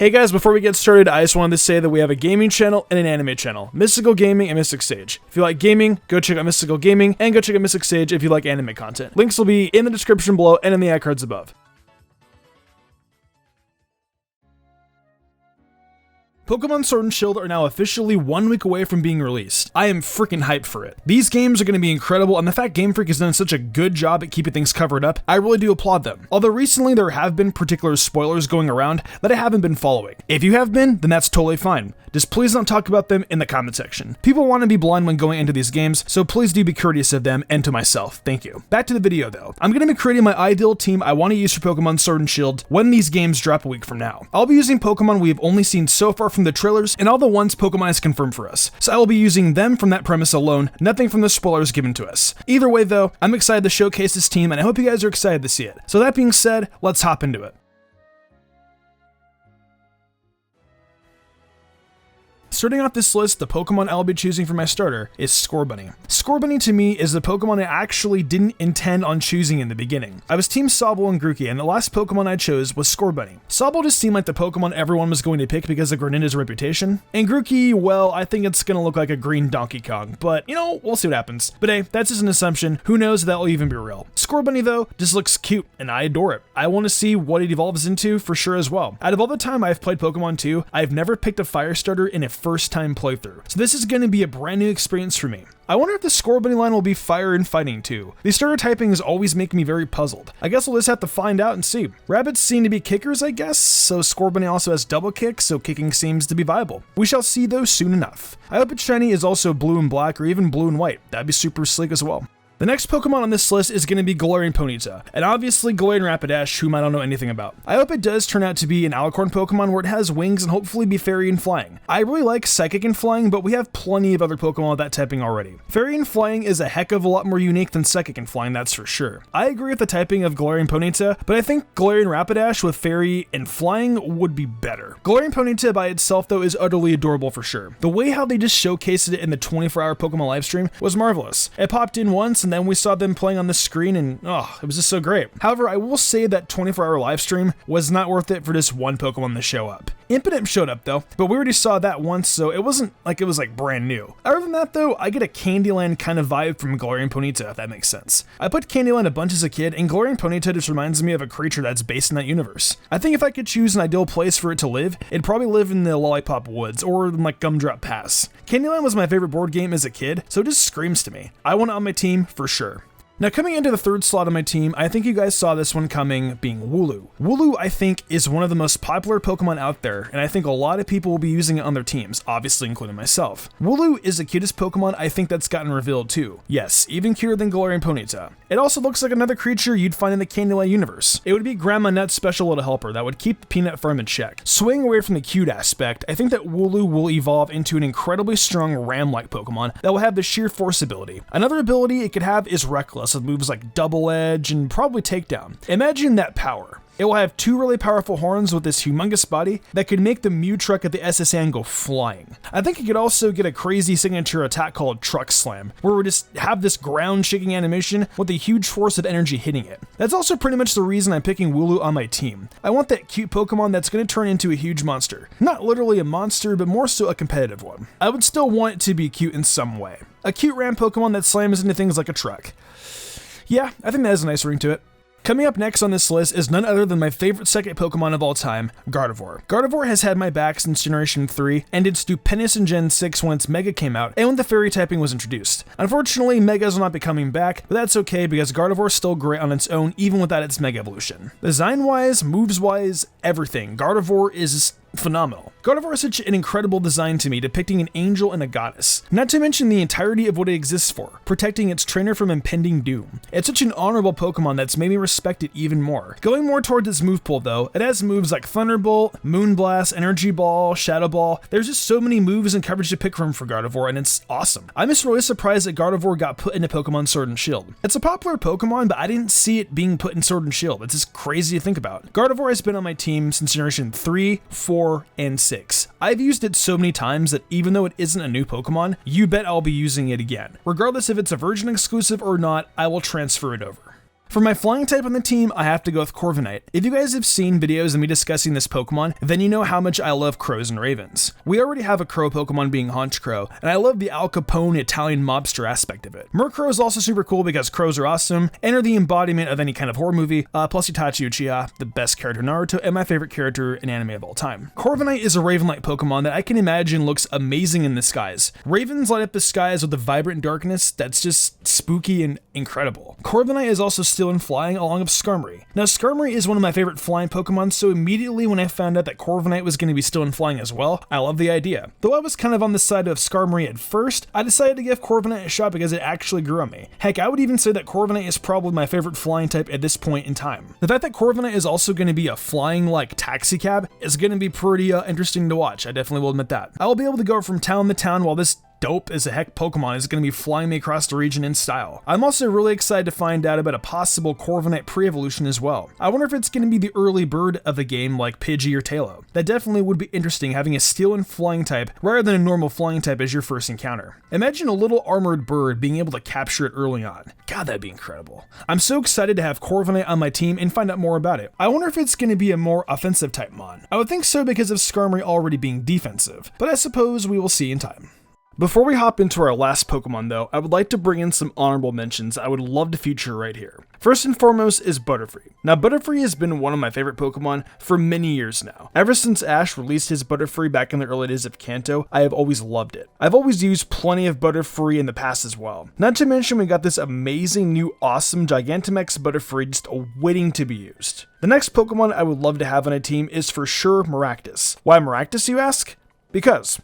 Hey guys, before we get started, I just wanted to say that we have a gaming channel and an anime channel, Mystical Gaming and Mystic Sage. If you like gaming, go check out Mystical Gaming, and go check out Mystic Sage if you like anime content. Links will be in the description below and in the ad cards above. Pokemon Sword and Shield are now officially 1 week away from being released. I am freaking hyped for it. These games are going to be incredible, and the fact Game Freak has done such a good job at keeping things covered up, I really do applaud them. Although recently there have been particular spoilers going around that I haven't been following. If you have been, then that's totally fine. Just please don't talk about them in the comment section. People want to be blind when going into these games, so please do be courteous of them and to myself. Thank you. Back to the video though. I'm going to be creating my ideal team I want to use for Pokemon Sword and Shield when these games drop a week from now. I'll be using Pokemon we have only seen so far from the trailers and all the ones Pokemon has confirmed for us. So I will be using them from that premise alone, nothing from the spoilers given to us. Either way though, I'm excited to showcase this team and I hope you guys are excited to see it. So that being said, let's hop into it. Starting off this list, the Pokemon I'll be choosing for my starter is Scorbunny. Scorbunny to me is the Pokemon I actually didn't intend on choosing in the beginning. I was Team Sobble and Grookey, and the last Pokemon I chose was Scorbunny. Sobble just seemed like the Pokemon everyone was going to pick because of Greninja's reputation. And Grookey, well, I think it's gonna look like a green Donkey Kong, but you know, we'll see what happens. But hey, that's just an assumption. Who knows if that will even be real. Scorbunny though, just looks cute, and I adore it. I want to see what it evolves into for sure as well. Out of all the time I've played Pokemon 2, I've never picked a fire starter in a first time playthrough. So this is going to be a brand new experience for me. I wonder if the Scorbunny line will be fire and fighting too. These starter typings always make me very puzzled. I guess we'll just have to find out and see. Rabbits seem to be kickers, I guess, so Scorbunny also has double kick, so kicking seems to be viable. We shall see though soon enough. I hope its shiny is also blue and black or even blue and white. That'd be super sleek as well. The next Pokemon on this list is going to be Galarian Ponyta, and obviously Galarian Rapidash, whom I don't know anything about. I hope it does turn out to be an Alicorn Pokemon where it has wings and hopefully be Fairy and Flying. I really like Psychic and Flying, but we have plenty of other Pokemon with that typing already. Fairy and Flying is a heck of a lot more unique than Psychic and Flying, that's for sure. I agree with the typing of Galarian Ponyta, but I think Galarian Rapidash with Fairy and Flying would be better. Galarian Ponyta by itself though is utterly adorable for sure. The way how they just showcased it in the 24-hour Pokemon livestream was marvelous. It popped in once and then we saw them playing on the screen and it was just so great. However, I will say that 24-hour live stream was not worth it for just one Pokemon to show up. Impidimp showed up though, but we already saw that once, so it wasn't like it was like brand new. Other than that though, I get a Candyland kind of vibe from Galarian Ponyta, if that makes sense. I put Candyland a bunch as a kid, and Galarian Ponyta just reminds me of a creature that's based in that universe. I think if I could choose an ideal place for it to live, it'd probably live in the Lollipop Woods, or in like Gumdrop Pass. Candyland was my favorite board game as a kid, so it just screams to me. I want it on my team for sure. Now coming into the third slot of my team, I think you guys saw this one coming, being Wooloo. Wooloo, I think, is one of the most popular Pokemon out there, and I think a lot of people will be using it on their teams, obviously including myself. Wooloo is the cutest Pokemon I think that's gotten revealed too. Yes, even cuter than Galarian Ponyta. It also looks like another creature you'd find in the Candyland universe. It would be Grandma Nut's special little helper that would keep the peanut farm in check. Swaying away from the cute aspect, I think that Wooloo will evolve into an incredibly strong ram-like Pokemon that will have the sheer force ability. Another ability it could have is Reckless, with moves like Double Edge and probably Takedown. Imagine that power. It will have two really powerful horns with this humongous body that could make the Mew truck at the SSN go flying. I think it could also get a crazy signature attack called Truck Slam, where we just have this ground shaking animation with a huge force of energy hitting it. That's also pretty much the reason I'm picking Wooloo on my team. I want that cute Pokemon that's going to turn into a huge monster. Not literally a monster, but more so a competitive one. I would still want it to be cute in some way. A cute ram Pokemon that slams into things like a truck. Yeah, I think that has a nice ring to it. Coming up next on this list is none other than my favorite second Pokemon of all time, Gardevoir. Gardevoir has had my back since Generation 3, and did stupendous in Gen 6 when its Mega came out, and when the Fairy typing was introduced. Unfortunately, Megas will not be coming back, but that's okay because Gardevoir is still great on its own even without its Mega evolution. Design-wise, moves-wise, everything, Gardevoir is phenomenal. Gardevoir is such an incredible design to me, depicting an angel and a goddess. Not to mention the entirety of what it exists for, protecting its trainer from impending doom. It's such an honorable Pokemon that's made me respect it even more. Going more towards its move pool though, it has moves like Thunderbolt, Moonblast, Energy Ball, Shadow Ball. There's just so many moves and coverage to pick from for Gardevoir, and it's awesome. I'm just really surprised that Gardevoir got put into Pokemon Sword and Shield. It's a popular Pokemon, but I didn't see it being put in Sword and Shield. It's just crazy to think about. Gardevoir has been on my team since Generation 3, 4, and 6. I've used it so many times that even though it isn't a new Pokemon, you bet I'll be using it again. Regardless if it's a Virgin exclusive or not, I will transfer it over. For my flying type on the team, I have to go with Corviknight. If you guys have seen videos of me discussing this Pokemon, then you know how much I love crows and ravens. We already have a crow Pokemon being Honchkrow, and I love the Al Capone Italian mobster aspect of it. Murkrow is also super cool because crows are awesome and are the embodiment of any kind of horror movie, plus Itachi Uchiha, the best character in Naruto, and my favorite character in anime of all time. Corviknight is a raven-like Pokemon that I can imagine looks amazing in the skies. Ravens light up the skies with a vibrant darkness that's just spooky and incredible. Corviknight is also still in flying along with Skarmory. Now Skarmory is one of my favorite flying Pokemon, so immediately when I found out that Corviknight was going to be still in flying as well, I love the idea. Though I was kind of on the side of Skarmory at first, I decided to give Corviknight a shot because it actually grew on me. Heck, I would even say that Corviknight is probably my favorite flying type at this point in time. The fact that Corviknight is also going to be a flying like taxi cab is going to be pretty interesting to watch. I definitely will admit that. I will be able to go from town to town while this dope as a heck Pokemon is going to be flying me across the region in style. I'm also really excited to find out about a possible Corviknight pre-evolution as well. I wonder if it's going to be the early bird of a game like Pidgey or Tailo. That definitely would be interesting, having a steel and flying type rather than a normal flying type as your first encounter. Imagine a little armored bird being able to capture it early on. God, that'd be incredible. I'm so excited to have Corviknight on my team and find out more about it. I wonder if it's going to be a more offensive type mon. I would think so because of Skarmory already being defensive, but I suppose we will see in time. Before we hop into our last Pokemon though, I would like to bring in some honorable mentions I would love to feature right here. First and foremost is Butterfree. Now Butterfree has been one of my favorite Pokemon for many years now. Ever since Ash released his Butterfree back in the early days of Kanto, I have always loved it. I've always used plenty of Butterfree in the past as well. Not to mention we got this amazing new awesome Gigantamax Butterfree just waiting to be used. The next Pokemon I would love to have on a team is for sure Maractus. Why Maractus, you ask? Because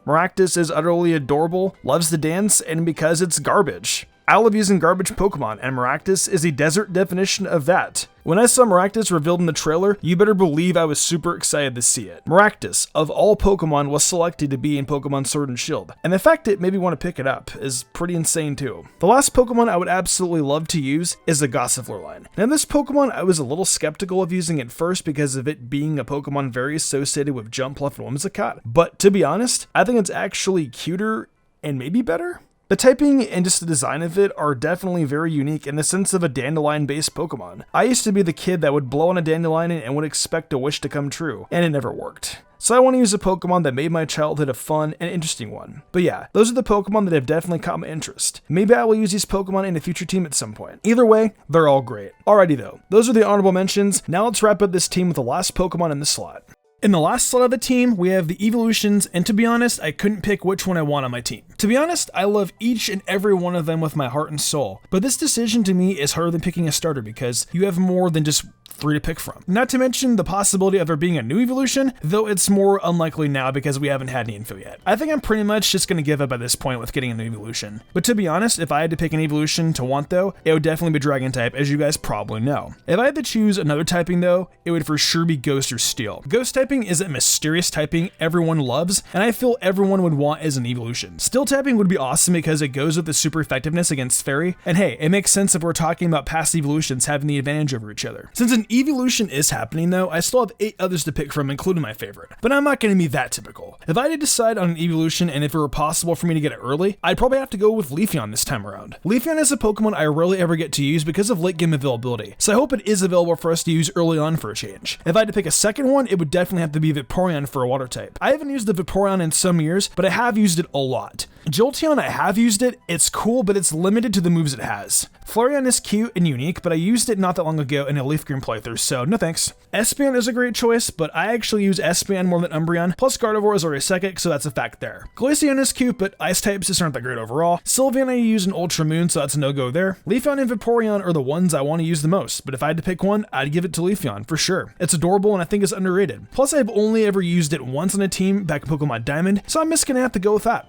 Maractus is utterly adorable, loves to dance, and because it's garbage. I love using garbage Pokemon, and Maractus is the desert definition of that. When I saw Maractus revealed in the trailer, you better believe I was super excited to see it. Maractus, of all Pokemon, was selected to be in Pokemon Sword and Shield, and the fact it made me want to pick it up is pretty insane too. The last Pokemon I would absolutely love to use is the Gossifleur line. Now this Pokemon I was a little skeptical of using at first because of it being a Pokemon very associated with Jumpluff and Whimsicott, but to be honest, I think it's actually cuter and maybe better. The typing and just the design of it are definitely very unique in the sense of a dandelion-based Pokemon. I used to be the kid that would blow on a dandelion and would expect a wish to come true, and it never worked. So I want to use a Pokemon that made my childhood a fun and interesting one. But yeah, those are the Pokemon that have definitely caught my interest. Maybe I will use these Pokemon in a future team at some point. Either way, they're all great. Alrighty though, those are the honorable mentions. Now let's wrap up this team with the last Pokemon in the slot. In the last slot of the team, we have the evolutions, and to be honest, I couldn't pick which one I want on my team. To be honest, I love each and every one of them with my heart and soul, but this decision to me is harder than picking a starter because you have more than just 3 to pick from. Not to mention the possibility of there being a new evolution, though it's more unlikely now because we haven't had any info yet. I think I'm pretty much just going to give up at this point with getting a new evolution. But to be honest, if I had to pick an evolution to want though, it would definitely be Dragon type, as you guys probably know. If I had to choose another typing though, it would for sure be Ghost or Steel. Ghost typing is a mysterious typing everyone loves, and I feel everyone would want as an evolution. Steel typing would be awesome because it goes with the super effectiveness against Fairy, and hey, it makes sense if we're talking about past evolutions having the advantage over each other. Since an evolution is happening though, I still have 8 others to pick from, including my favorite. But I'm not going to be that typical. If I had to decide on an evolution and if it were possible for me to get it early, I'd probably have to go with Leafeon this time around. Leafeon is a Pokemon I rarely ever get to use because of late game availability, so I hope it is available for us to use early on for a change. If I had to pick a second one, it would definitely have to be Vaporeon for a water type. I haven't used the Vaporeon in some years, but I have used it a lot. Jolteon, I have used it, it's cool, but it's limited to the moves it has. Flareon is cute and unique, but I used it not that long ago in a Leaf Green playthrough, so no thanks. Espeon is a great choice, but I actually use Espeon more than Umbreon, plus Gardevoir is already psychic, so that's a fact there. Glaceon is cute, but ice types just aren't that great overall. Sylveon I use in Ultra Moon, so that's a no-go there. Leafeon and Vaporeon are the ones I want to use the most, but if I had to pick one, I'd give it to Leafeon, for sure. It's adorable and I think it's underrated. Plus I've only ever used it once on a team back in Pokemon Diamond, so I'm just gonna have to go with that.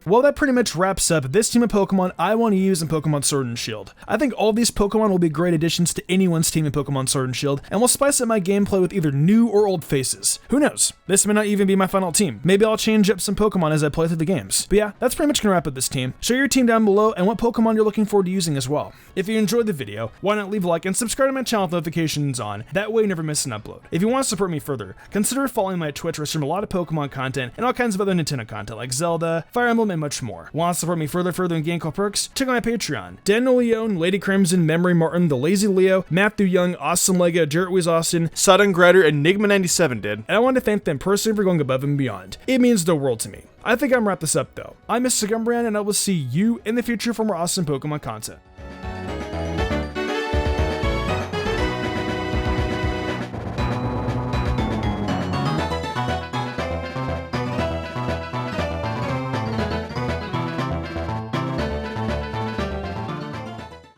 Well, that pretty much wraps up this team of Pokemon I want to use in Pokemon Sword and Shield. I think all these Pokemon will be great additions to anyone's team in Pokemon Sword and Shield, and will spice up my gameplay with either new or old faces. Who knows? This may not even be my final team. Maybe I'll change up some Pokemon as I play through the games. But yeah, that's pretty much gonna wrap up this team. Share your team down below and what Pokemon you're looking forward to using as well. If you enjoyed the video, why not leave a like and subscribe to my channel with notifications on. That way you never miss an upload. If you want to support me further, consider following my Twitch where I stream a lot of Pokemon content and all kinds of other Nintendo content like Zelda, Fire Emblem, Emblem, and much more. Want to support me further in game call perks? Check out my Patreon. Daniel Leone, Lady Crimson, Memory Martin, The Lazy Leo, Matthew Young, Awesome Lego, Dirt Wiz Austin, Sudden Grider, and Enigma97 did, and I want to thank them personally for going above and beyond. It means the world to me. I think I'm gonna wrap this up though. I'm Mr. Gumbrian, and I will see you in the future for more awesome Pokemon content.